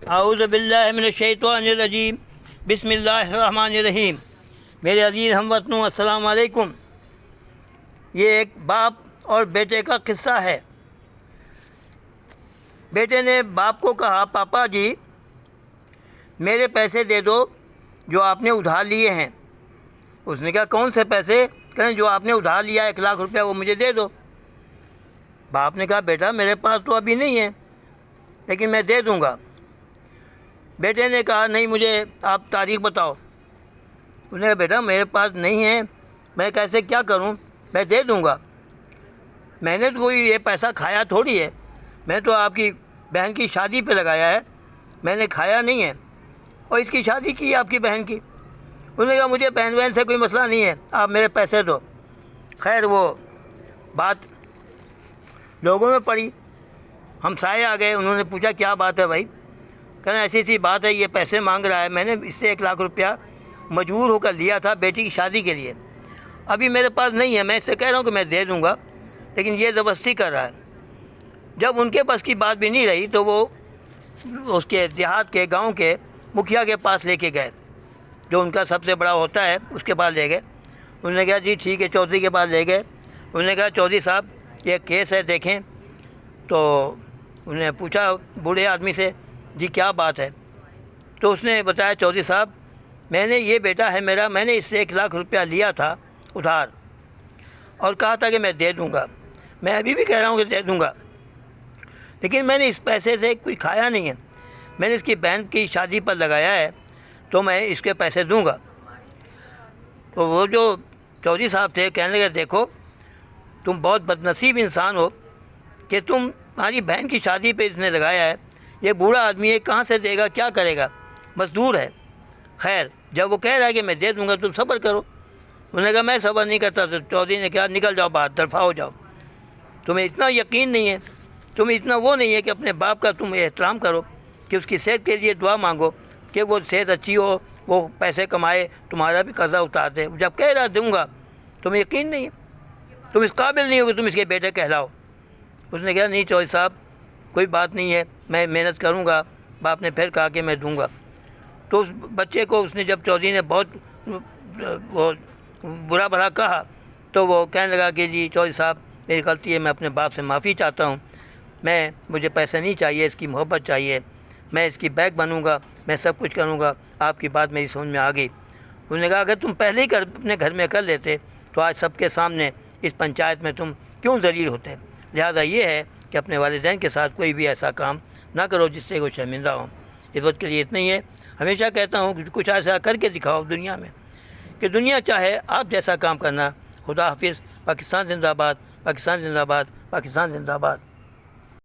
اعوذ باللہ من الشیطان الرجیم، بسم اللہ الرحمن الرحیم۔ میرے عزیز ہم وطنوں، السلام علیکم۔ یہ ایک باپ اور بیٹے کا قصہ ہے۔ بیٹے نے باپ کو کہا، پاپا جی میرے پیسے دے دو جو آپ نے ادھار لیے ہیں۔ اس نے کہا کون سے پیسے؟ کہیں جو آپ نے ادھار لیا 1,00,000 روپیہ وہ مجھے دے دو۔ باپ نے کہا بیٹا میرے پاس تو ابھی نہیں ہے لیکن میں دے دوں گا۔ بیٹے نے کہا نہیں مجھے آپ تاریخ بتاؤ۔ اس نے کہا بیٹا میرے پاس نہیں ہے، میں کیسے کیا کروں، میں دے دوں گا۔ میں نے تو کوئی یہ پیسہ کھایا تھوڑی ہے، میں تو آپ کی بہن کی شادی پہ لگایا ہے، میں نے کھایا نہیں ہے، اور اس کی شادی کی آپ کی بہن کی۔ انہوں نے کہا مجھے بہن سے کوئی مسئلہ نہیں ہے، آپ میرے پیسے دو۔ خیر وہ بات لوگوں میں پڑی، ہمسائے آ گئے، انہوں نے پوچھا کیا بات ہے بھائی؟ کہنا ایسی ایسی بات ہے، یہ پیسے مانگ رہا ہے، میں نے اس سے 1,00,000 روپیہ مجبور ہو کر لیا تھا بیٹی کی شادی کے لیے، ابھی میرے پاس نہیں ہے، میں اس سے کہہ رہا ہوں کہ میں دے دوں گا لیکن یہ زبردستی کر رہا ہے۔ جب ان کے بس کی بات بھی نہیں رہی تو وہ اس کے دیہات کے گاؤں کے مکھیا کے پاس لے کے گئے، جو ان کا سب سے بڑا ہوتا ہے، اس کے پاس لے گئے۔ انہوں نے کہا جی ٹھیک ہے، چودھری کے پاس لے گئے۔ انہوں نے کہا چودھری صاحب یہ کیس ہے دیکھیں۔ تو انہوں نے پوچھا بوڑھے آدمی سے جی کیا بات ہے؟ تو اس نے بتایا چودھری صاحب میں نے یہ بیٹا ہے میرا، میں نے اس سے 1,00,000 روپیہ لیا تھا ادھار اور کہا تھا کہ میں دے دوں گا، میں ابھی بھی کہہ رہا ہوں کہ دے دوں گا، لیکن میں نے اس پیسے سے کوئی کھایا نہیں ہے، میں نے اس کی بہن کی شادی پر لگایا ہے تو میں اس کے پیسے دوں گا۔ تو وہ جو چودھری صاحب تھے کہنے لگے دیکھو تم بہت بدنصیب انسان ہو کہ تمہاری بہن کی شادی پہ اس نے لگایا ہے، یہ بوڑھا آدمی ہے کہاں سے دے گا، کیا کرے گا، مزدور ہے۔ خیر جب وہ کہہ رہا ہے کہ میں دے دوں گا تم صبر کرو۔ انہوں نے کہا میں صبر نہیں کرتا۔ تو چودھری نے کہا نکل جاؤ باہر، طرفہ ہو جاؤ، تمہیں اتنا یقین نہیں ہے، تمہیں اتنا وہ نہیں ہے کہ اپنے باپ کا تم احترام کرو، کہ اس کی صحت کے لیے دعا مانگو کہ وہ صحت اچھی ہو، وہ پیسے کمائے، تمہارا بھی قرضہ اتار دے۔ جب کہہ رہا دوں گا تمہیں یقین نہیں ہے، تم اس قابل نہیں ہو کہ تم اس کے بیٹے کہلاؤ۔ اس نے کہا نہیں چودھری صاحب کوئی بات نہیں ہے، میں محنت کروں گا۔ باپ نے پھر کہا کہ میں دوں گا۔ تو اس بچے کو اس نے جب چودھری نے بہت وہ برا بھلا کہا تو وہ کہنے لگا کہ جی چودھری صاحب میری غلطی ہے، میں اپنے باپ سے معافی چاہتا ہوں، مجھے پیسے نہیں چاہیے، اس کی محبت چاہیے، میں اس کی بیک بنوں گا، میں سب کچھ کروں گا۔ آپ کی بات میری سمجھ میں آ گئی۔ انہوں نے کہا اگر تم پہلے ہی اپنے گھر میں کر لیتے تو آج سب کے سامنے اس پنچایت میں تم کیوں ذلیل ہوتے؟ لہذا یہ ہے کہ اپنے والدین کے ساتھ کوئی بھی ایسا کام نہ کرو جس سے وہ شرمندہ ہوں۔ اس وقت کے لیے اتنا ہی ہے۔ ہمیشہ کہتا ہوں کہ کچھ ایسا کر کے دکھاؤ دنیا میں کہ دنیا چاہے آپ جیسا کام کرنا۔ خدا حافظ۔ پاکستان زندہ باد، پاکستان زندہ باد، پاکستان زندہ باد۔